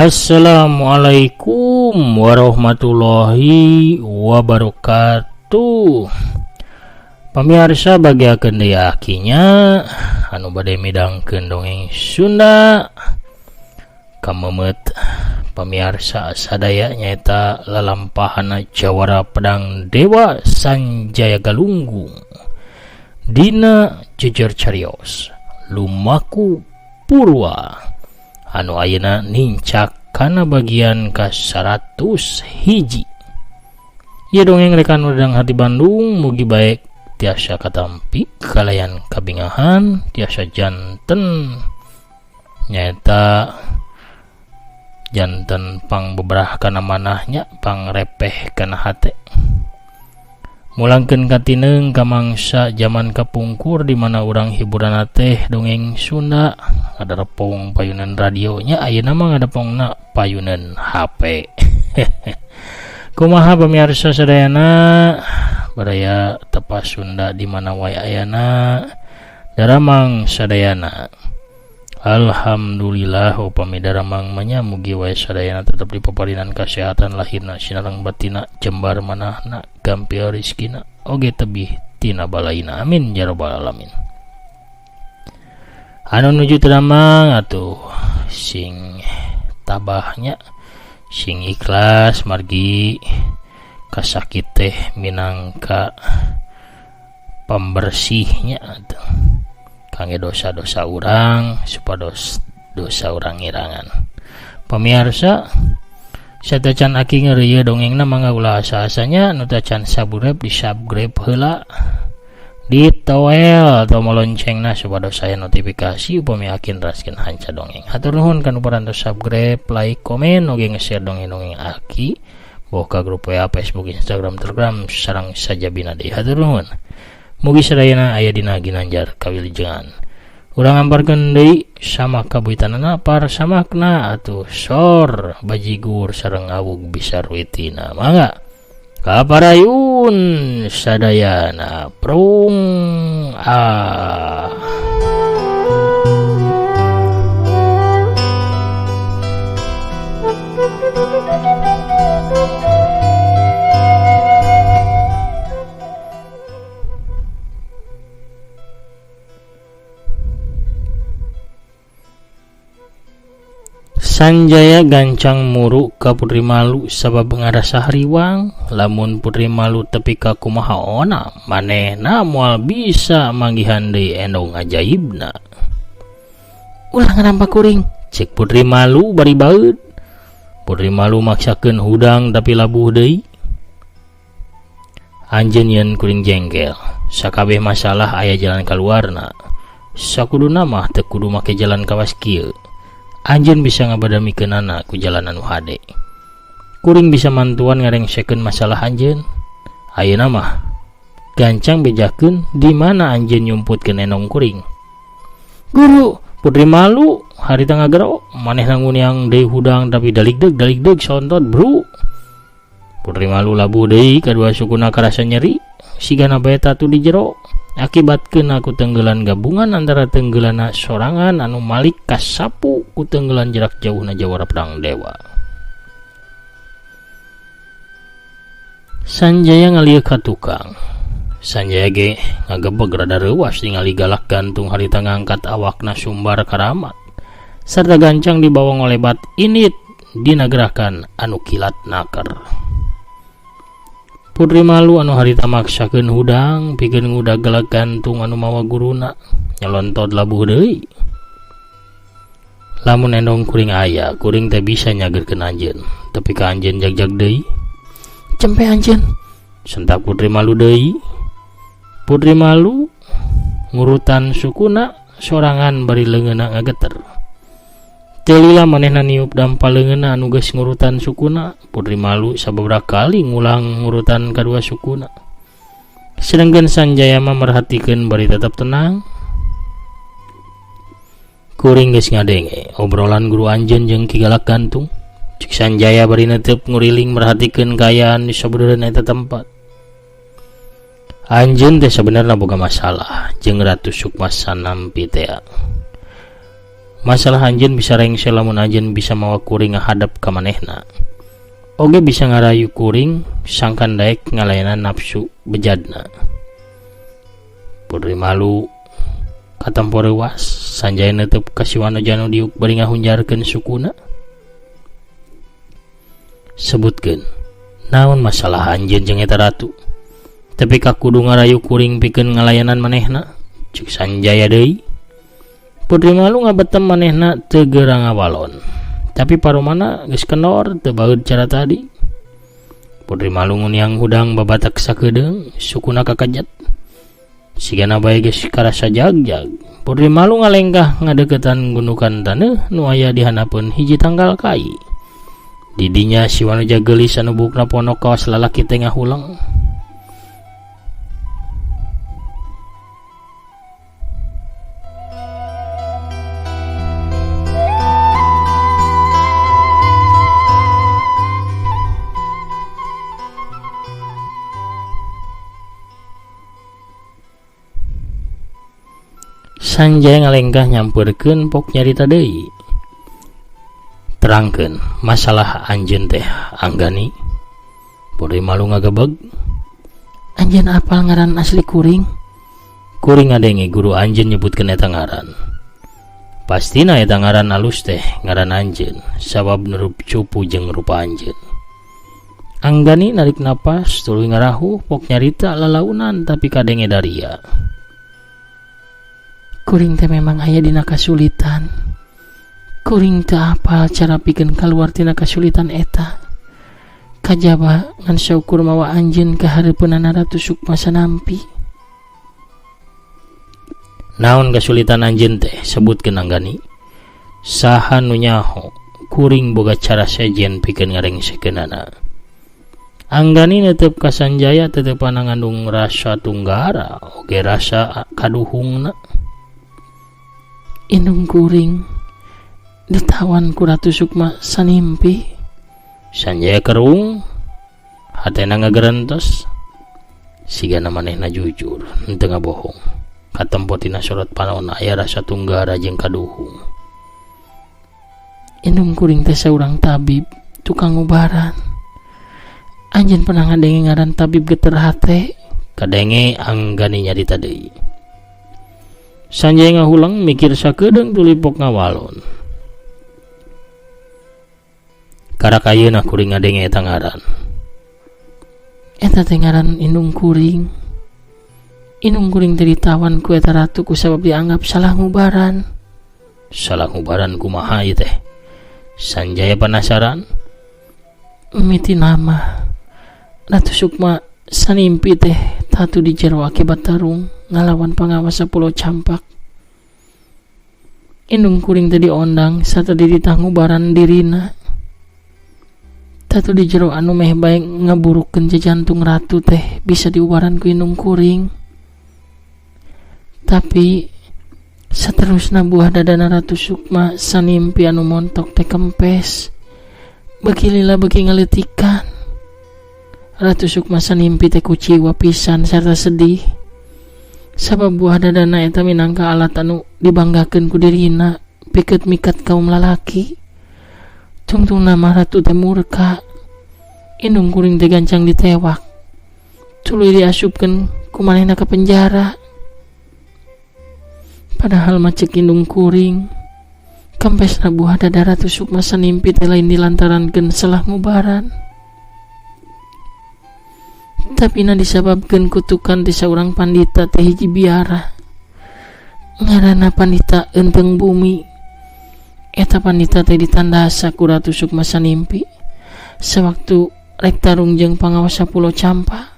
Assalamualaikum warahmatullahi wabarakatuh. Pamirsa bagiakeun deui akinya anu bade midangkeun dongeng Sunda. Kamemet pamirsa sadaya nyaeta lalampahan Jawara Pedang Dewa Sanjaya Galunggung dina jejer carios lumaku purwa anu ayeuna nincak kana bagian ka 100 hiji. Ieu dongeng rekan udang hati Bandung mugi baik tiasa katampi kalayan kabingahan tiasa janten nyaeta janten pang beberah kana manahnya pang repeh kana hate. Mulangkeun katineung ka mangsa zaman kapungkur di mana urang hiburan teh dongeng Sunda ada repong payunan radionya ayeuna mah ngadepongna payunan HP. Kumaha pamirsa sadayana baraya tepas Sunda di mana wae ayana daramang sadayana. Alhamdulillah upami daramang manya mugi wae sadayana tetep dipaparinan kasehatan lahirna sinareng batina jembar manahna gampil rezekina oge tebih tina balaina amin ya rabbal alamin. Anu nuju teramang atuh sing tabahnya sing ikhlas margi kasakit teh minangka pembersihnya atuh kangge dosa-dosa urang supados dosa urang irangan. Pamirsa satacan aki ngeureuyeuh dongengna mangga ulah asa-asanya nu tacan subscribe di subscribe heula di toel atau loncengna supados saya notifikasi upami akin raskeun hanca dongeng. Hatur nuhun kanu parantos subscribe, like, komen oge nge-share dongeng-dongeng aki boga grup WA, Facebook, Instagram, Telegram sareng sajabina deui. Hatur nuhun. Mugi sadayana aya dina ginanjar kawilujengan. Urang ngamparkeun deui sama kabuitanana parsamakna atuh sor bajigur sareng awug bisarwitina. Mangga kaparayun sadayana prung Sanjaya gancang muru ka Putri Malu sabab ngarasa hariwang. Lamun Putri Malu tepi ka kumaha ona manehna moal bisa manggihan deui endong ajaibna. Ulah ngarampa kuring cek Putri Malu bari baeud. Putri Malu maksakeun hudang tapi labuh deui. Anjeun yen kuring jengkel sakabeh masalah aya jalan kaluarna. Sakuduna mah teu kudu make jalan kawas kieu. Anjeun bisa ngabadamikeunana ku jalan anu hade. Kuring bisa mantuan ngarengsekeun masalah anjeun. Ayeuna mah gancang bejakeun di mana anjeun nyumputkeun enong kuring. Guru, Putri Malu harita ngagero manehna nguniang deui hudang tapi daligdeug sontot bro. Putri Malu labuh deui kadua sukuna karasa nyeri sigana bae tatu di jero. Akibatkeun aku tenggelan gabungan antara tenggelana sorangan anu malik kasapu ku tenggelan jarak jauhna Jawara Pedang Dewa. Sanjaya ngalieu ka tukang. Sanjaya ge ngagebeg rada reuwas ningali galak gantung harita ngangkat awakna sumbar karamat sarta gancang dibawa ngolebat init dina gerakan anu kilat naker. Putri Malu anu harita maksakeun hudang pikeun ngudag galak gantung anu mawa guruna nyelontot labuh deui. Lamun endong kuring aya kuring teh bisa nyageurkeun anjeun tapi ka anjeun jagjag deui cempe anjeun, sentak Putri Malu deui. Putri Malu ngurutan sukuna sorangan bari leungeunna ngageter. Telila manehna niup dampal leungeunna anu geus ngurutan sukuna. Putri Malu sababaraha kali ngulang ngurutan kadua sukuna. Sedangkan Sanjaya mah merhatikeun bari tetap tenang. Kuring geus ngadenge obrolan guru anjeun jeung Ki Galak Gantung. Cik Sanjaya bari netep nguriling merhatikeun kaayaan di sabeureun eta tempat. Anjeun teh sabenerna boga masalah jeung Ratu Sukma sanampi teh. Masalah anjeun bisa rengsel lamun anjeun bisa mawa kuring ngahadap ka manehna. Oge bisa ngarayu kuring sangkan daek ngalayanan nafsu bejadna. Putri Malu katampo reuas. Sanjaya netep kasiwana janu diuk bari ngahunjarkeun sukuna. Sebutkeun naon masalah anjeun jeung eta ratu, tapi ka kudu ngarayu kuring pikeun ngalayanan manehna. Cuk Sanjaya deui. Putri Malu ngabetem manehna teu geura ngawalon, tapi paromana geus kenor teu baeud cara tadi. Putri Malu nguniang hudang babatak sakedeung, sukuna kakajat. Sigana bae geus karasa jagjag. Putri Malu ngalenggah ngadeukeutan gundukan taneuh nu aya di hanapeun hiji tanggal kai. Di dinya si wanuja geulis anu bukna ponok kawas lalaki teh ngahulang. Sanjaya ngalenggah nyampeurkeun pok nyarita deui. Terangkeun masalah anjeun teh Anggani. Putri Malu ngagebeg. Anjeun apal ngaran asli kuring? Kuring ngadenge guru anjeun nyebutkeun eta ngaran. Pastina eta ngaran alus teh ngaran anjeun sabab nurup cupu jeung rupa anjeun. Anggani narik napas tuluy ngarahu pok nyarita lalaunan tapi kadenge daria. Kuring teh memang aya dina kasulitan. Kuring teu apal cara pikeun kaluar tina kasulitan eta. Kajaba ngan syukur mawa anjeun ka hareupeunana Ratu Sukma sanampi. Naon kasulitan anjeun teh? Sebutkeun Anggani. Saha nu nyaho kuring boga cara sejen pikeun ngarengsekeunana. Anggani netep ka Sanjaya tetepan ngandung rasa tunggara oge rasa kaduhungna. Indung kuring ditawan ku Ratu Sukma sanimpi. Sanjaya kerung hatena ngagerentos. Sigana manehna jujur henteu ngabohong. Katempo tina sorot panaonna aya rasa tunggara jeung kaduhung. Indung kuring teh saurang tabib tukang ubaran. Anjeun pernah ngadenge ngaran tabib geter hate. Kadenge Anggani nyarita deui. Sanjaya ngahulang mikir sakedeung tuluy pok ngawalon. Karak ayeuna kuring ngadenge eta ngaran. Eta teh ngaran indung kuring. Indung kuring teh ditawan ku eta ratu kusabab dianggap salah ngubaran. Salah ngubaran kumaha ieu teh? Sanjaya penasaran. Miti nama Ratu Sukma sanimpi teh tatu di jero akibat tarung ngalawan pangawas 10 campak. Indung kuring tadi ondang satadi ditanggubaran dirina. Tatu di jero anu meh bae ngaburukeun jantung ratu teh bisa diubaran ku indung kuring. Tapi saterusna buah dadana Ratu Sukma sanimpi anu montok teh kempes. Beki lila beki ngaletikan. Ratu Sukma sanimpi teh kuciwa pisan sarta sedih. Sabab buah dadana eta minangka alat anu dibanggakeun ku dirina pikeut mikat kaum lalaki. Tungtung nama ratu teh murka. Indung kuring teh gancang ditewak. Tuluy diasupkeun ku manehna ka penjara. Padahal macek indung kuring kempesna buah dada Ratu Sukma sanimpi teh lain dilantarankeun salah ngubaran. Tapi na disababkeun kutukan ti saurang pandita teh hiji biara. Ngaranna Pandita Enteng Bumi. Eta pandita teh ditandasa ku Ratu Sukma sanimpi. Sewaktu rek tarung jeung pangawasa Pulau Campa.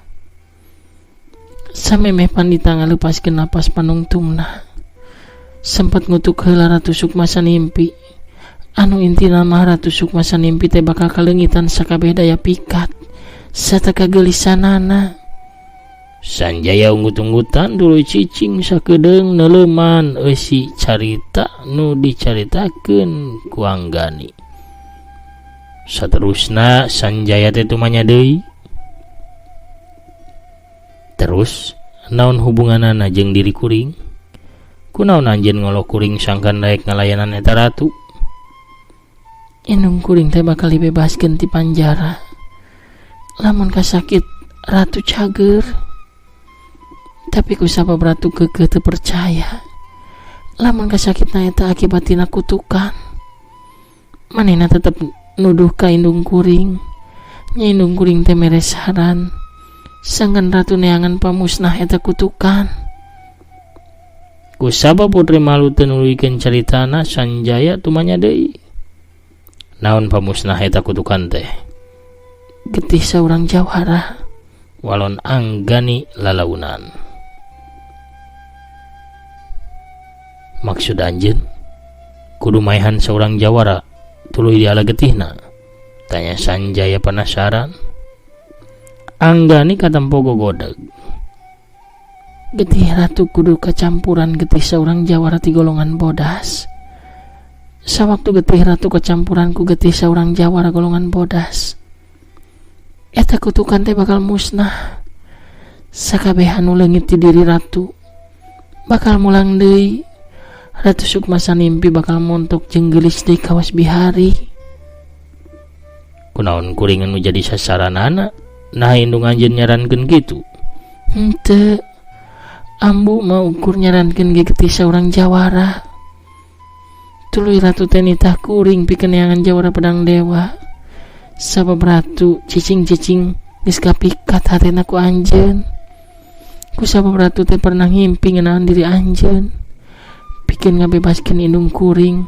Samemeh pandita ngalepaskeun napas panungtungna. Sempat ngutuk heula Ratu Sukma Sanimpi. Anu intina mah Ratu Sukma Sanimpi teh bakal kalengitan sakabeh daya pikat sarta kagelisanana. Sanjaya unggut-unggutan dulu cicing sakedeung neleuman eusi carita nu dicaritakeun ku Anggani. Saterusna Sanjaya teh tumanya deui. Terus naon hubunganana jeung diri kuring? Kunaon anjeun ngolo kuring sangkan daek ngalayanan eta ratu? Indung kuring teh bakal dibebaskeun ti panjara. Lamun kasakit ratu cager. Tapi ku sabab ratu kekeh teu percaya. Lamun kasakitna eta akibat tina kutukan. Manehna tetep nuduh ka indung kuring. Nya indung kuring teh mere saran. Sangkan ratu neangan pamusnah eta kutukan. Ku sabab putri malu teu nuluykeun caritana Sanjaya tumanya deui. Naon pamusnah eta kutukan teh? Getih saurang jawara. Walon Anggani lalaunan. Maksud anjeun kudu maehan seorang jawara tuluy diala getihna? Tanya Sanjaya penasaran. Anggani katampo gogodeg. Getih ratu kudu kacampuran getih seorang jawara ti golongan bodas. Sawaktu getih ratu kacampuran ku getih seorang jawara golongan bodas, eta kutukan teh bakal musnah. Sakabeh anu leungit ti diri ratu bakal mulang deui. Ratu Sukma Sanimpi bakal montok jeung geulis deui kawas bihari. Kunaon kuring anu jadi sasaranana? Nah indung anjeun nyarankeun kitu? Henteu. Ambu mau ukur nyarankeun ge getih saurang jawara. Tuluy ratu teh nitah kuring pikeun neangan jawara pedang dewa. Sabab ratu cicing-cicing geus kapikat hatena ku anjeun. Ku sabab ratu teh pernah ngimpi ngeunaan diri anjeun. Pikeun ngabebaskeun indung kuring.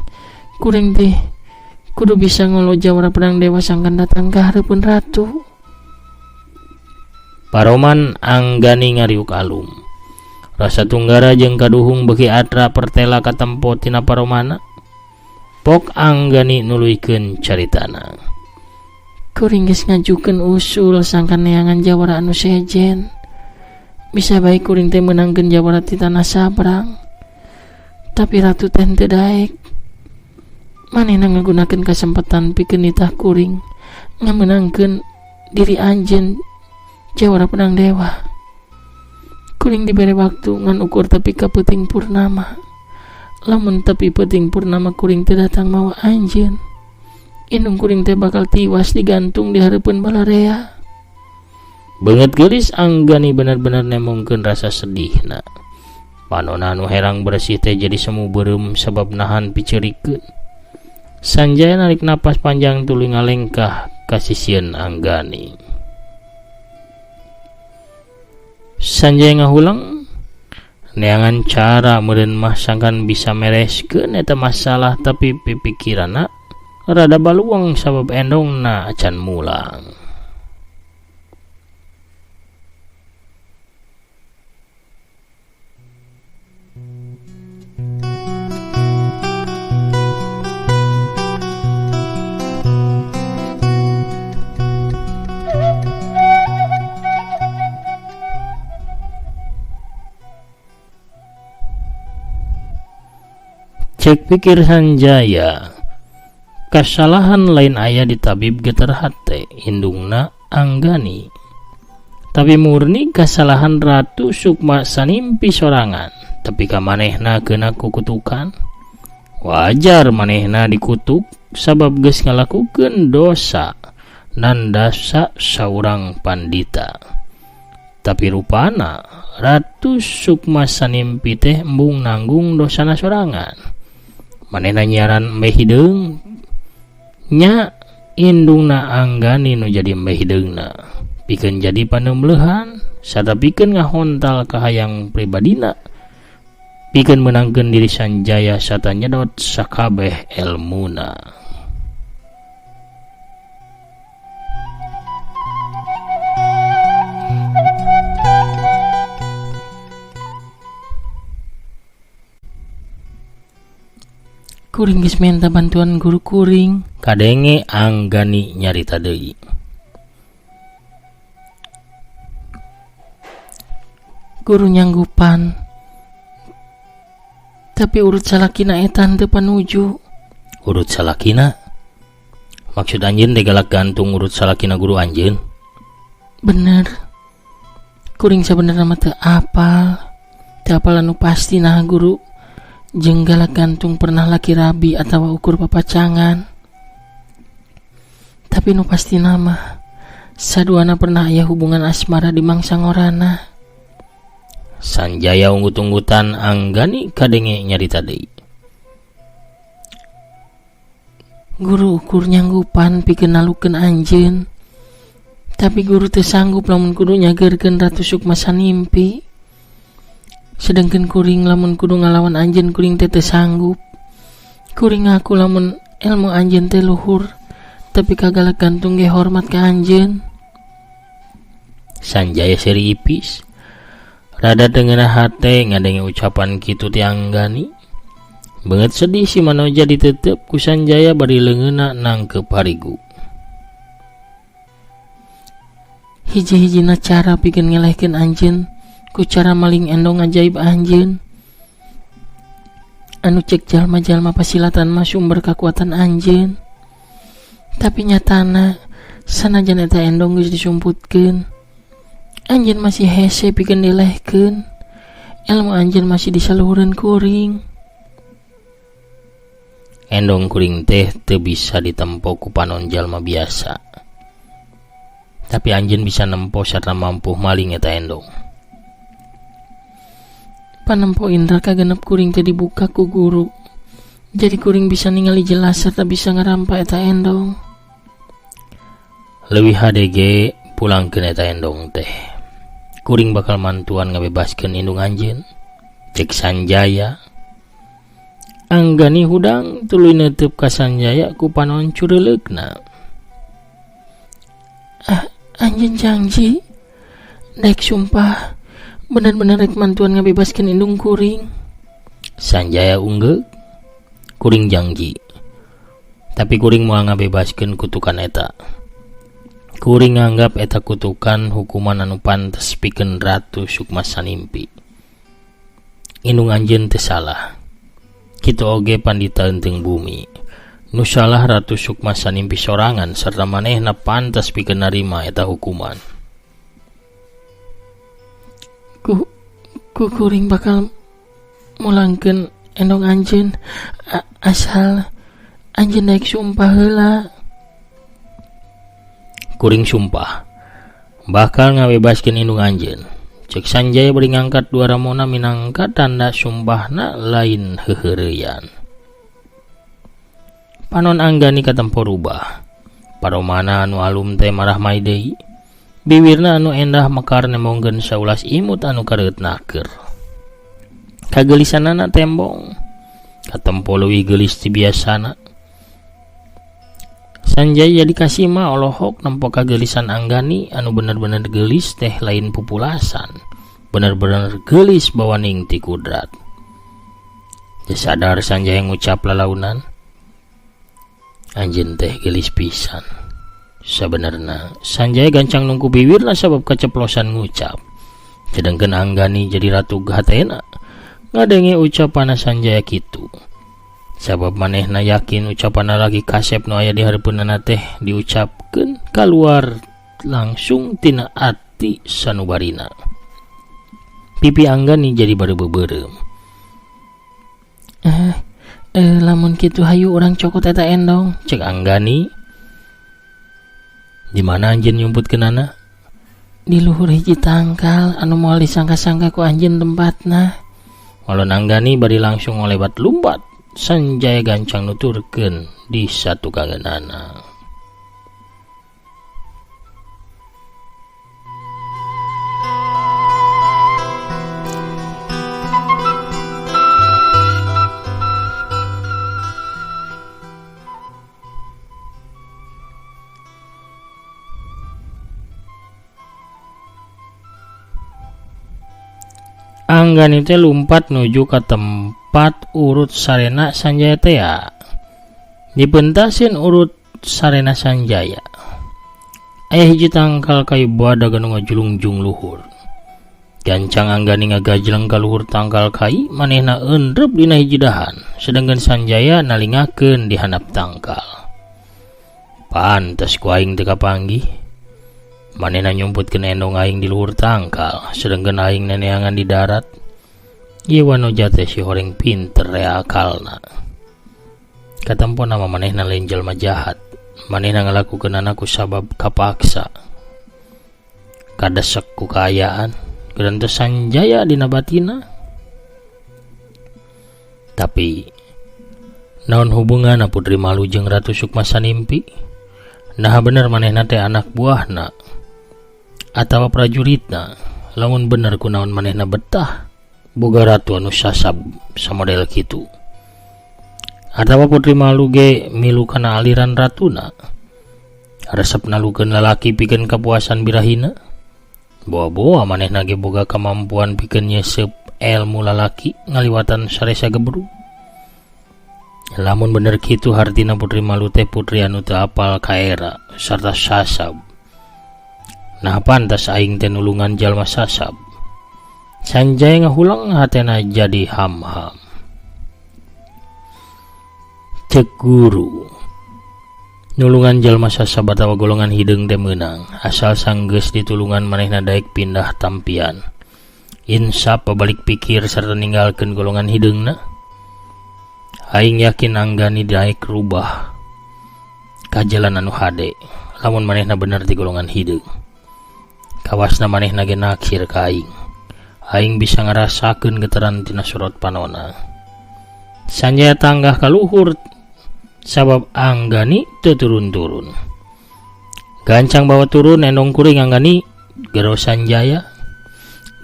Kuring teh kudu bisa ngolo jawara pedang dewa sangkan datang ka hareupeun ratu. Paroman Anggani ngariuk alum. Rasa tunggara jeung kaduhung beuki atra pertela katempo tina paromana. Pok Anggani nuluykeun caritana. Kuring geus ngajukeun usul sangkan neangan jawara anu sejen. Bisa bae kuring teh meunangkeun jawara ti tanah sabrang. Tapi ratu teh teu daek. Manehna ngagunakeun kasempatan pikeun nitah kuring ngameunangkeun diri anjeun jawara pedang dewa. Kuring dibere waktu ngan ukur tapi ka peuting purnama. Lamun tapi peuting purnama kuring teu datang mawa anjeun, indung kuring teh bakal tiwas digantung di hareupeun balarea. Beungeut geulis Anggani bener-bener nemongkeun rasa sedihna. Panonna anu herang bersih teh jadi semu beureum sabab nahan piceurikeun. Sanjaya narik napas panjang tuluy ngalengkah ka sisieun Anggani. Sanjaya ngahulang neangan cara meureun mah sangkan bisa mereskeun eta masalah, tapi pipikiranna rada baluang sabab endongna acan mulang. Cek pikir Sanjaya, kasalahan lain aya di tabib geter hate indungna Anggani. Tapi murni kasalahan Ratu Sukma Sanimpi sorangan. Tapi ka manehna keuna kukutukan. Wajar manehna dikutuk sabab geus ngalakukeun dosa nandasa saurang pandita. Tapi rupana Ratu Sukma Sanimpi teh embung nanggung dosana sorangan. Manehna nyiaran embeh hideung nya indungna Anggani nu jadi embeh hideungna pikeun jadi paneumleuhan sarta pikeun ngahontal ka hayang pribadina, pikeun meunangkeun diri Sanjaya sarta nyedot sakabeh elmuna. Kuring geus minta bantuan guru kuring. Kadenge Anggani nyarita deui. Guru nyanggupan, tapi urut salakina etan teu panuju. Urut salakina? Maksud anjeun teh galak gantung urut salakina guru anjeun? Bener. Kuring sabenerna mah teu apal anu pasti nah guru. Jeung galak gantung pernah laki rabi atawa ukur papacangan. Tapi nu pasti nama saduana pernah aya hubungan asmara di mangsa ngorana. Sanjaya unggut-unggutan Anggani kadenge nyarita deui. Guru ukur nyanggupan pikeun nalukeun anjeun. Tapi guru teu sanggup lamun kudu nyageurkeun Ratu Sukma Sanimpi. Sedangkan kuring lamun kudu ngalawan anjeun kuring teh teu sanggup. Kuring ngaku lamun ilmu anjeun teh luhur, tapi kagalak gantung ge hormat ka anjeun. Sanjaya seri ipis. Rada dengeunah hate ngadenge ucapan kitu ti Anggani. Beungeut sedih si Manoja diteuteup ku Sanjaya bari leungeunna nangkeup harigu. Hiji-hijina cara pikeun ngelehkeun anjeun ku cara maling endong ajaib anjeun. Anu cek jalma-jalma pasilatan mah sumber kekuatan anjeun. Tapi nyatana sanajan eta endong geus disumputkeun, anjeun masih hese pikeun dilehkeun. Ilmu anjeun masih disaluhureun kuring. Endong kuring teh teu bisa ditempo ku panon jalma biasa. Tapi anjeun bisa nempo sarta mampu maling eta endong. Panempo indra kagenep kuring teh dibuka ku guru. Jadi kuring bisa ningali jelas serta bisa ngarampa eta endong. Leuwih HDG pulangkeun eta endong teh. Kuring bakal mantuan ngabebaskeun indung anjeun. Cek Sanjaya. Anggani hudang tuluy neuteup ka Sanjaya ku panon cureleukna. Anjeun janji, daek sumpah bener-bener rek mantuan ngabebaskeun indung kuring. Sanjaya unggeuh. Kuring janji. Tapi kuring moal ngabebaskeun kutukan eta. Kuring nganggap eta kutukan hukuman anu pantes pikeun Ratu Sukma Sanimpi. Indung anjeun teu salah. Kitu oge pandita eunteung bumi. Nu salah Ratu Sukma Sanimpi sorangan sarta manehna pantes pikeun narima eta hukuman. Ku kuring bakal mulangkeun endong anjeun asal anjeun daek sumpah heula. Kuring sumpah bakal ngabebaskeun indung anjeun. Cek Sanjaya beri ngangkat dua ramona minangka tanda sumpahna lain heureuyan. Panon Anggani katempo rubah. Paromana anu alum teh marah mai deui. Bibirna anu endah mekar nemongkeun saulas imut anu kareutnaker. Kagelisanana tembong. Katempo leuwih geulis ti biasana. Sanjaya dikasih mah olohok nempo kagelisan Anggani anu bener-bener geulis teh lain pupulasan. Bener-bener geulis bawaning ti kudrat. Sadar Sanjaya ngucap lalaunan. Anjeun teh geulis pisan. Sabenerna Sanjaya gancang nungku bibirna sabab keceplosan ngucap. Sedangkan Anggani jadi ratu hatena ngadenge ucapan Sanjaya kitu. Sabab manehna yakin ucapan lagi kasep nu aya di hareupeunna teh diucapkeun kaluar langsung tina ati sanubarina. Pipi Anggani jadi bareubeureum. Lamun kitu hayu urang cokot eta endong, cek Anggani. Di mana anjeun nyumputkeunana? Di luhur hiji tangkal anu moal disangka-sangka ku anjeun tempatna. Walon Anggani bari langsung ngolebat lumpat. Sanjaya gancang nuturkeun di satu kangeunana. Anggani teh lumpat nuju ka tempat urut sarena Sanjaya teh ya. Dipentasin urut sarena Sanjaya. Aya hiji tangkal kayu buada anu ngajulungjung luhur. Gancang Anggani ngagajleng ka luhur tangkal kai, manehna eundreup dina hiji dahan, sedangkan Sanjaya nalingakeun di handap tangkal. Pantes ku aing teu kapanggih. Manehna nyumputkeun endong aing di luhur tangkal, sedangkan aing neneangan di darat. Ieu wanoja teh si horeng pinter rea akalna. Katempo nama manehna lain jalma jahat. Manehna ngalakukeun anaku sabab kapaksa. Kadesek ku kaayaan. Gerantos Sanjaya dina batina. Tapi naon hubungan Putri Malu jeung Ratu Sukma Sanimpi? Nah bener manehna teh anak buahna atawa prajuritna? Lamun bener kunaon manehna betah boga ratu anu sasab samodel kitu? Atawa Putri Malu ge milu kana aliran ratuna? Resep nalukeun lalaki pikeun kapuasan birahina? Boa-boa manehna ge boga kemampuan pikeun nyesep ilmu lalaki ngaliwatan saresa gebru. Lamun bener kitu hartina Putri Malu teh putri anu teu apal kaera sarta sasab. Nah pantas aing teh nulungan jalma sasab. Sanjaya ngahulang hatena jadi ham-ham. Cek guru, nulungan jalma sasab atawa golongan hideung teh meunang, asal sanggeus ditulungan manehna daek pindah tampian. Insaf pabalik pikir sarta ninggalkeun golongan hideungna. Aing yakin Anggani daek rubah ka jalan anu hade lamun manehna bener di golongan hideung. Kawasna manehna ge naksir ka aing. Aing bisa ngarasakeun getaran tina surot panona. Sanjaya tanggah ka luhur sabab Anggani teu turun-turun. Gancang bawa turun endong kuring Anggani gero Sanjaya.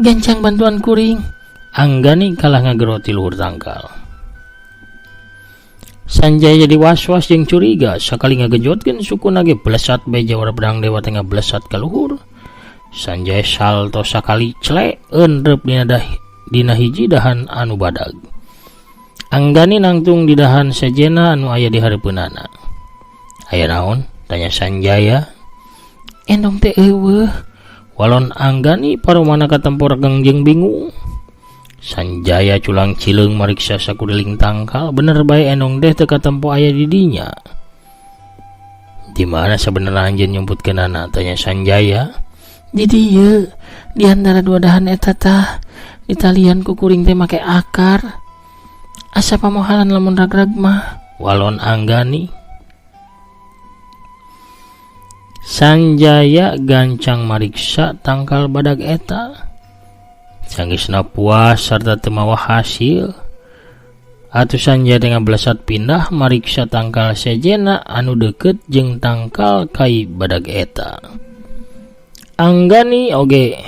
Gancang bantuan kuring. Anggani kalah ngagero ti luhur tangkal. Sanjaya jadi was-was jeung curiga sakali ngagejotkeun sukuna ge blesat bae jawara pedang dewa teh ngablesat ka luhur. Sanjaya salto sakali celek eundreup dina hiji dahan anu badag. Anggani nangtung di dahan sejena anu aya di hareupeunana. Aya naon? Tanya Sanjaya. Endong teh eueuh. Walon Anggani paromana katempo regang jeung bingung. Sanjaya culang cileung mariksa sakuriling tangkal, bener bae endong teh teu katempo aya di dinya. Di mana sabenerna anjeun nyumputkeunana? Tanya Sanjaya. Di dieu, di antara dua dahan eta tah. Di talian ku kuring teh make akar. Asa pamohalan lamun ragrag mah, walon Anggani. Sanjaya gancang mariksa tangkal badag eta. Sanggeusna puas sarta teu mawa hasil. Atuh Sanjaya teh ngablesat pindah mariksa tangkal sejena anu deukeut jeung tangkal kai badag eta. Anggani oge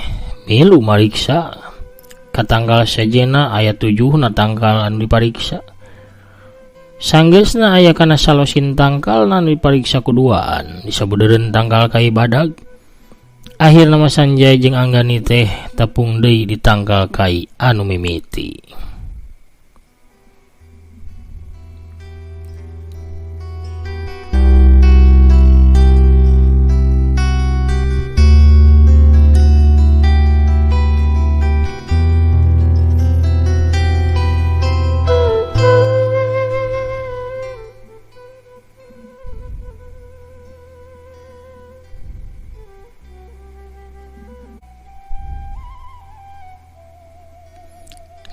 milu mariksa ka tangkal sejena aya 7 na tangkal anu dipariksa. Sanggeusna aya kana salosin tangkal anu dipariksa kuduaan disabeudeureuan tangkal kai badag. Akhirna mah Sanjaya jeung Anggani teh tepung deui di tangkal kai anu mimiti.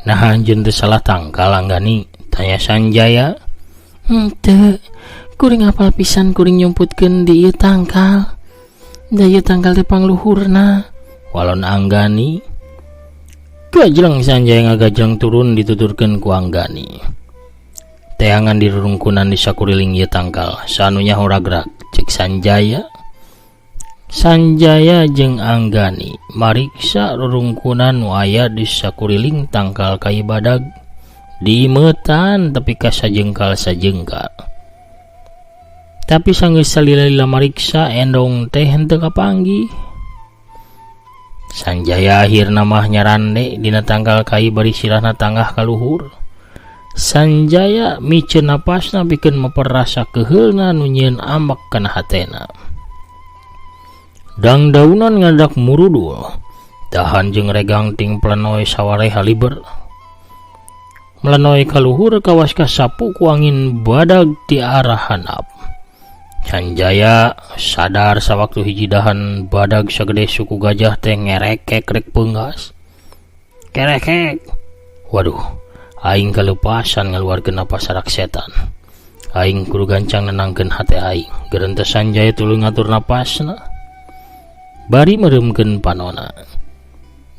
Nah anjeun teu salah tangkal Anggani? Tanya Sanjaya. Teu, kuring apal pisan kuring nyumputkeun di ieu tangkal. Da ieu tangkal teh pangluhurna. Walon Anggani. Gajleng Sanjaya ngagajleng turun dituturkeun ku Anggani. Teangan di rerungkunan di sakuriling ieu tangkal, sanunya horagrak cek Sanjaya. Sanjaya jeung Anggani mariksa rerungkunan nu aya di sakuriling tangkal kai badag dimeutan tepi ka sajengkal-sajengkal. Tapi sanggeus salila-lila mariksa endong teh henteu kapanggih. Sanjaya akhirna mah nyarande dina tangkal kai bari sirahna tanggah ka luhur. Sanjaya miceun napasna bikin memperasa keheulna nu nyieun amak kana hatena. Dang daunan ngadak murudul, dahan jeung regang ting plenoy sawareha liber. Melenoy kaluhur kawas kasapu ku angin badag ti arah handap. Sanjaya sadar sawaktu hiji dahan badag sagede suku gajah teh ngerekek rek peunggas. Kerekek. Waduh, aing kalepasan ngaluarkeun napas sarak setan. Aing kudu gancang nenangkeun hate aing. Gerenteu Sanjaya tuluy ngatur napasna. Bari mereumkeun panona.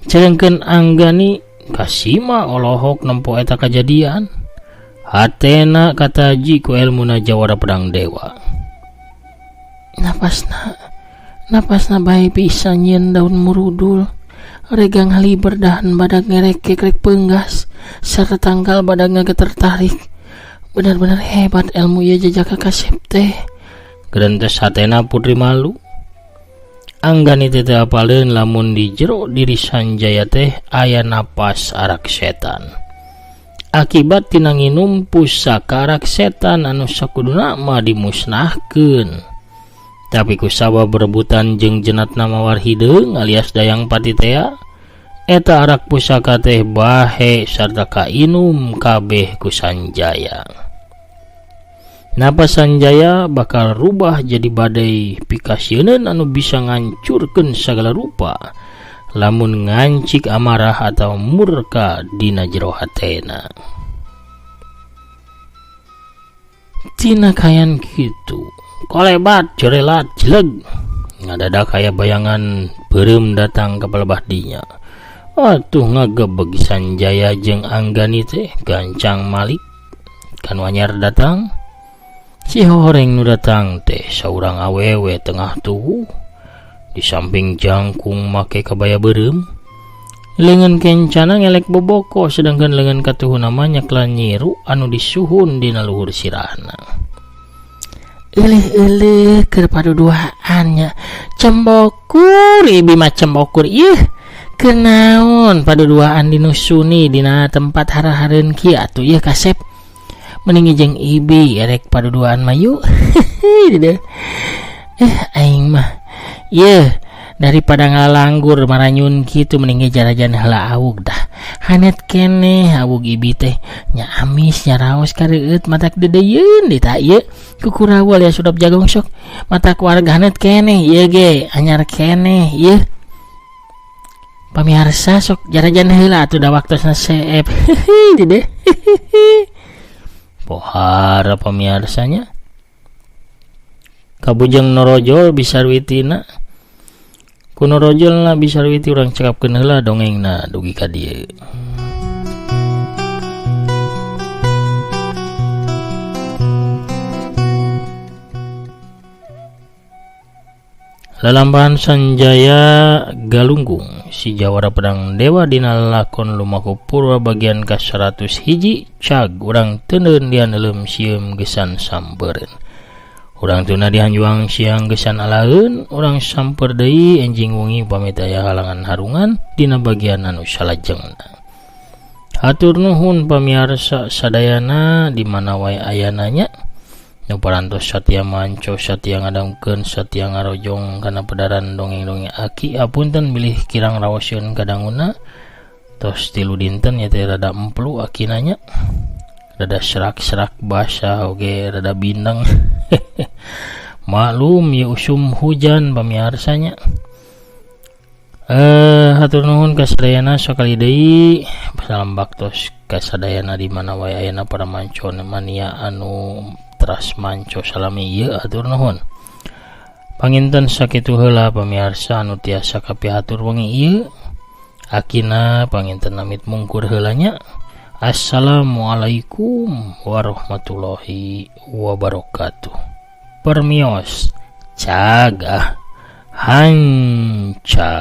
Cenengkeun Anggani kasima olohok nempo eta kajadian. Hatena kataji ku elmuna Jawara Pedang Dewa. Napasna bae pisan nyieun daun murudul. Regang haliber dahan badag ngerekek rek peunggas sarta tangkal badagna tertarik. Benar-benar hebat ilmu ieu jajaka Kasep teh. Gerentes hatena putri malu. Anggani teh apaleun lamun di jero diri Sanjaya teh aya napas arak setan. Akibat tina nginum pusaka arak setan anu sakuduna mah dimusnahkeun. Tapi kusabab berebutan jeung jenatna mawar hideung alias Dayang Patitea, eta arak pusaka teh bahe sarta kainum kabeh ku Sanjaya. Napa Sanjaya bakal rubah jadi badai pikasieun anu bisa ngancurkeun sagala rupa lamun ngancik amarah atau murka dina jero hatena. Tina kayan kitu kolebat jorelat jeleg ngadadak aya bayangan beureum datang ka palebah dinya. Atuh ngagebeg Sanjaya jeung Anggani teh gancang malik kan wanyar datang. Si horeng nu datang teh saurang awewe tengah tubuh di samping jangkung make kabaya beureum. Leungeun kencana ngelek boboko sedangkan leungeun katuhuna mah nyakla nyiru anu disuhun dina luhur sirahna. Euleuh keur paduduaan nya. Cembokur ibi mah cembokur ieu. Kenaon paduduaan dinusuni dina tempat hara-hareun kieu atuh ieu Kasep. Mending jeung ibi erek paduduaan mah yuk. Aing mah ieu daripada ngalanggur maranyun kitu mending jarajan heula awug dah. Hanet keneh awug ibi teh nya amis nya raos kareueut matak dedeyeun dita ieu. Kukurawal ya sudap jagong sok mata keluarga hanet keneh ieu ge anyar keneh ieu. Pamirsa sok jarajan heula atuh da waktosna seep. Dede. Pohara pamirsanya. Kabujang norojol bisarwitina. Ku norojolna bisarwiti urang cekapkeun heula dongengna dugi ka dieu. Lalambahan Sanjaya galunggung si Jawara Pedang Dewa dina lakon lumaku purwa bagian ka-100 hiji cag urang teuneun dian eleum sieum gesan sampeureun. Urang tuna dihanjuang siang gesan alaeun urang samper deui enjing wengi pamit aya halangan harungan dina bagian anu salajengna. Hatur nuhun pamirsa sadayana di mana wae ayana nya. Nu parantos satya manco satya ngadangkeun satya ngarojong kana pedaran dongeng-dongeng aki apunten bilih kirang raosieun kadanguna tos tilu dinten nya teh rada emplu akina nya rada serak-serak basah oge rada bindeng. Maklum ya usum hujan pamiarsanya. Hatur nuhun ka sadayana sakali deui salam baktos ka sadayana di mana wae ayana para manco mania anu teras manco salami ieu atur nuhun. Panginten sakitu heula pamirsa anu tiasa kapihatur wengi ieu. Akina panginten namit mungkur heula nya. Assalamualaikum warahmatullahi wabarakatuh. Permios cagah hanca.